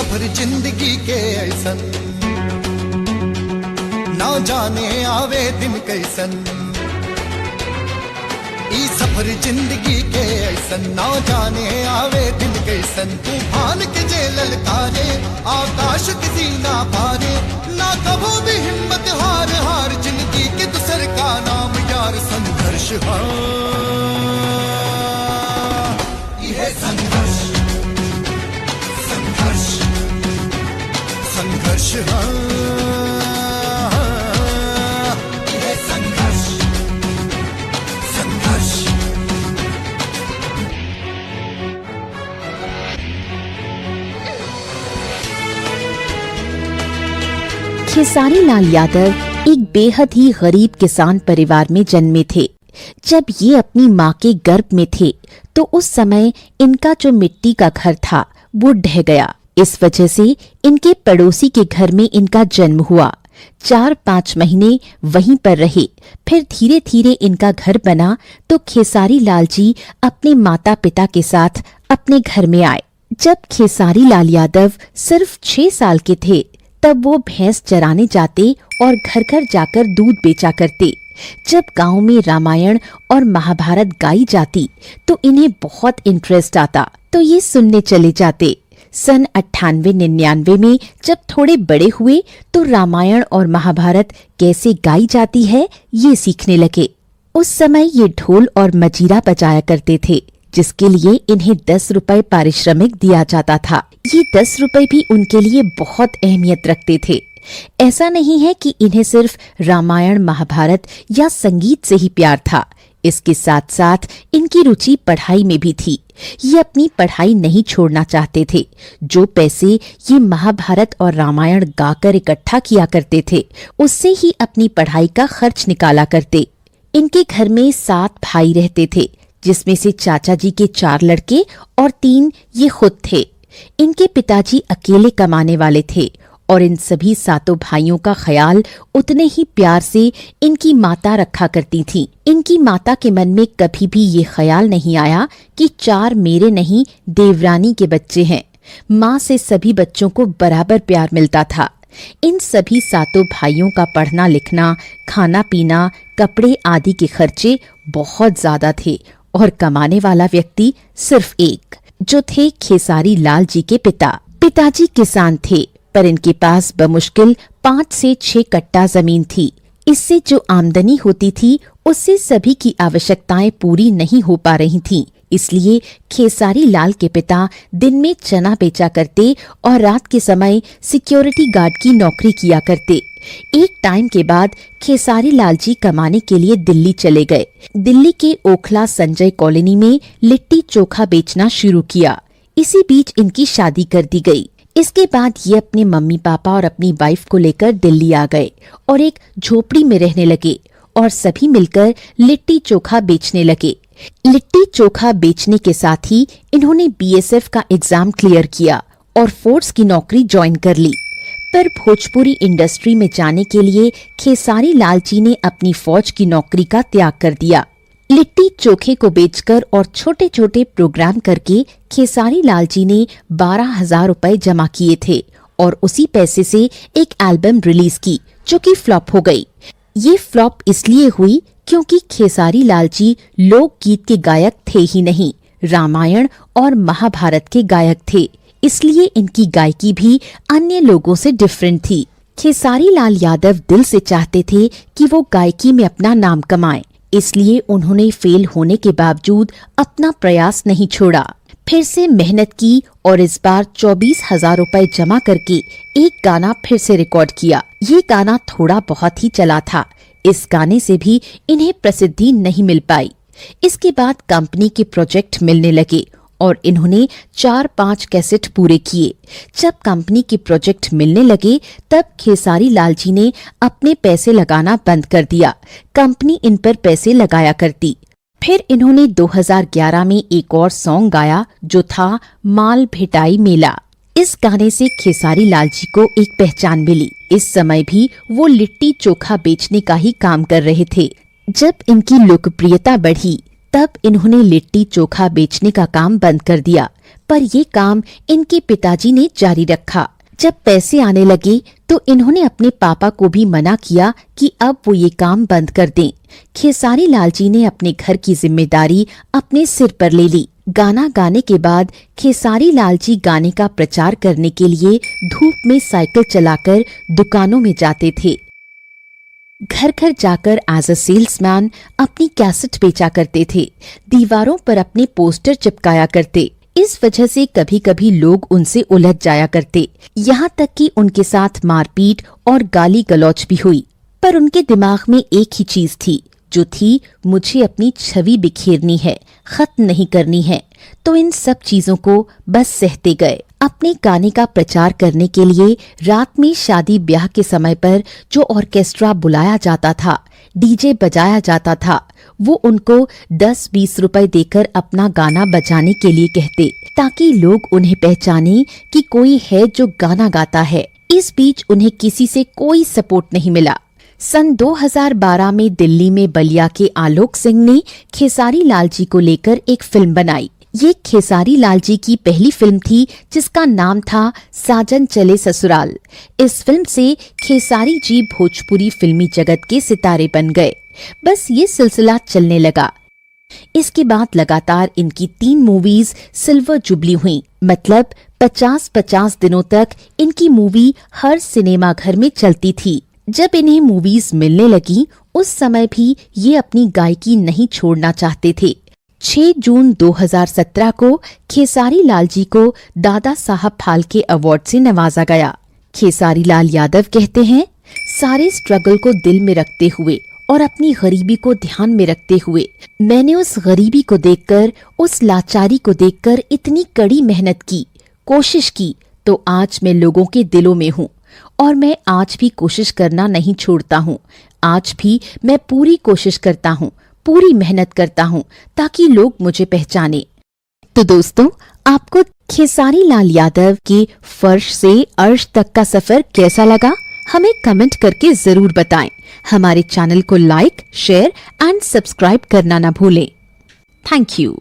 सफर जिंदगी के ऐसन, ना जाने आवे दिन कैसन। ई सफर जिंदगी के ऐसन, ना जाने आवे दिन कैसन। तूफान के जे ललकारे, आकाश किसी ना पारे। ना कभो भी हिम्मत हार हार, जिंदगी के दूसर का नाम यार संघर्ष। हाँ यह संघर्ष, संघर्ष, संघर्ष। हाँ यह संघर्ष, संघर्ष। खेसारी लाल यादव एक बेहद ही गरीब किसान परिवार में जन्मे थे। जब ये अपनी माँ के गर्भ में थे तो उस समय इनका जो मिट्टी का घर था वो ढह गया। इस वजह से इनके पड़ोसी के घर में इनका जन्म हुआ। 4-5 महीने वहीं पर रहे, फिर धीरे धीरे इनका घर बना तो खेसारी लाल जी अपने माता पिता के साथ अपने घर में आए। जब खेसारी लाल यादव सिर्फ 6 साल के थे तब वो भैंस चराने जाते और घर घर जाकर दूध बेचा करते। जब गांव में रामायण और महाभारत गाई जाती तो इन्हें बहुत इंटरेस्ट आता तो ये सुनने चले जाते। सन 98-99 में जब थोड़े बड़े हुए तो रामायण और महाभारत कैसे गाई जाती है ये सीखने लगे। उस समय ये ढोल और मजीरा बजाया करते थे, जिसके लिए इन्हें 10 रुपए पारिश्रमिक दिया जाता था। ये 10 रुपए भी उनके लिए बहुत अहमियत रखते थे। ऐसा नहीं है कि इन्हें सिर्फ रामायण महाभारत या संगीत से ही प्यार था, इसके साथ साथ इनकी रुचि पढ़ाई में भी थी। ये अपनी पढ़ाई नहीं छोड़ना चाहते थे। जो पैसे ये महाभारत और रामायण गाकर इकट्ठा किया करते थे उससे ही अपनी पढ़ाई का खर्च निकाला करते। इनके घर में 7 भाई रहते थे, जिसमें से चाचा जी के 4 लड़के और 3 ये खुद थे। इनके पिताजी अकेले कमाने वाले थे और इन सभी 7 भाइयों का ख्याल उतने ही प्यार से इनकी माता रखा करती थी। इनकी माता के मन में कभी भी ये ख्याल नहीं आया कि 4 मेरे नहीं देवरानी के बच्चे हैं। माँ से सभी बच्चों को बराबर प्यार मिलता था। इन सभी 7 भाइयों का पढ़ना लिखना, खाना पीना, कपड़े आदि के खर्चे बहुत ज्यादा थे और कमाने वाला व्यक्ति सिर्फ एक, जो थे खेसारी लाल जी के पिता। पिताजी किसान थे पर इनके पास बमुश्किल 5 से 6 कट्टा जमीन थी। इससे जो आमदनी होती थी उससे सभी की आवश्यकताएं पूरी नहीं हो पा रही थीं। इसलिए खेसारी लाल के पिता दिन में चना बेचा करते और रात के समय सिक्योरिटी गार्ड की नौकरी किया करते। एक टाइम के बाद खेसारी लाल जी कमाने के लिए दिल्ली चले गए। दिल्ली के ओखला संजय कॉलोनी में लिट्टी चोखा बेचना शुरू किया। इसी बीच इनकी शादी कर दी गई। इसके बाद ये अपने मम्मी पापा और अपनी वाइफ को लेकर दिल्ली आ गए और एक झोपड़ी में रहने लगे और सभी मिलकर लिट्टी चोखा बेचने लगे। लिट्टी चोखा बेचने के साथ ही इन्होंने बीएसएफ का एग्जाम क्लियर किया और फोर्स की नौकरी ज्वाइन कर ली। पर भोजपुरी इंडस्ट्री में जाने के लिए खेसारी लाल जी ने अपनी फौज की नौकरी का त्याग कर दिया। लिट्टी चोखे को बेचकर और छोटे छोटे प्रोग्राम करके खेसारी लाल जी ने 12,000 रुपए जमा किए थे और उसी पैसे से एक एल्बम रिलीज की जो कि फ्लॉप हो गई। ये फ्लॉप इसलिए हुई क्योंकि खेसारी लाल जी लोकगीत के गायक थे ही नहीं, रामायण और महाभारत के गायक थे। इसलिए इनकी गायकी भी अन्य लोगों से डिफरेंट थी। खेसारी लाल यादव दिल से चाहते थे कि वो गायकी में अपना नाम कमाएं, इसलिए उन्होंने फेल होने के बावजूद अपना प्रयास नहीं छोड़ा। फिर से मेहनत की और इस बार 24,000 रुपए जमा करके एक गाना फिर से रिकॉर्ड किया। ये गाना थोड़ा बहुत ही चला था। इस गाने से भी इन्हें प्रसिद्धि नहीं मिल पाई। इसके बाद कंपनी के प्रोजेक्ट मिलने लगे और इन्होंने 4-5 कैसेट पूरे किए। जब कंपनी के प्रोजेक्ट मिलने लगे तब खेसारी लाल जी ने अपने पैसे लगाना बंद कर दिया। कंपनी इन पर पैसे लगाया करती। फिर इन्होंने 2011 में एक और सॉन्ग गाया जो था माल भेटाई मेला। इस गाने से खेसारी लाल जी को एक पहचान मिली। इस समय भी वो लिट्टी चोखा बेचने का ही काम कर रहे थे। जब इनकी लोकप्रियता बढ़ी तब इन्होंने लिट्टी चोखा बेचने का काम बंद कर दिया, पर ये काम इनके पिताजी ने जारी रखा। जब पैसे आने लगे तो इन्होंने अपने पापा को भी मना किया कि अब वो ये काम बंद कर दें। खेसारी लाल जी ने अपने घर की जिम्मेदारी अपने सिर पर ले ली। गाना गाने के बाद खेसारी लाल जी गाने का प्रचार करने के लिए धूप में साइकिल चलाकर दुकानों में जाते थे। घर घर जाकर एज अ सेल्समैन अपनी कैसेट बेचा करते थे। दीवारों पर अपने पोस्टर चिपकाया करते। इस वजह से कभी कभी लोग उनसे उलझ जाया करते, यहाँ तक कि उनके साथ मारपीट और गाली गलौज भी हुई। पर उनके दिमाग में एक ही चीज थी, जो थी मुझे अपनी छवि बिखेरनी है, खत्म नहीं करनी है। तो इन सब चीजों को बस सहते गए। अपने गाने का प्रचार करने के लिए रात में शादी ब्याह के समय पर जो ऑर्केस्ट्रा बुलाया जाता था, डीजे बजाया जाता था, वो उनको 10-20 रुपए देकर अपना गाना बजाने के लिए कहते, ताकि लोग उन्हें पहचाने कि कोई है जो गाना गाता है। इस बीच उन्हें किसी से कोई सपोर्ट नहीं मिला। सन 2012 में दिल्ली में बलिया के आलोक सिंह ने खेसारी लाल जी को लेकर एक फिल्म बनाई। ये खेसारी लाल जी की पहली फिल्म थी जिसका नाम था साजन चले ससुराल। इस फिल्म से खेसारी जी भोजपुरी फिल्मी जगत के सितारे बन गए। बस ये सिलसिला चलने लगा। इसके बाद लगातार इनकी 3 मूवीज सिल्वर जुबली हुई। मतलब 50-50 दिनों तक इनकी मूवी हर सिनेमा घर में चलती थी। जब इन्हें मूवीज मिलने लगी उस समय भी ये अपनी गायकी नहीं छोड़ना चाहते थे। 6 जून 2017 को खेसारी लाल जी को दादा साहब फाल्के अवार्ड से नवाजा गया। खेसारी लाल यादव कहते हैं, सारे स्ट्रगल को दिल में रखते हुए और अपनी गरीबी को ध्यान में रखते हुए मैंने उस गरीबी को देखकर, उस लाचारी को देखकर इतनी कड़ी मेहनत की, कोशिश की, तो आज मैं लोगों के दिलों में हूँ। और मैं आज भी कोशिश करना नहीं छोड़ता हूँ। आज भी मैं पूरी कोशिश करता हूँ, पूरी मेहनत करता हूँ, ताकि लोग मुझे पहचाने। तो दोस्तों, आपको खेसारी लाल यादव के फर्श से अर्श तक का सफर कैसा लगा? हमें कमेंट करके जरूर बताएं। हमारे चैनल को लाइक, शेयर एंड सब्सक्राइब करना ना भूलें। Thank you.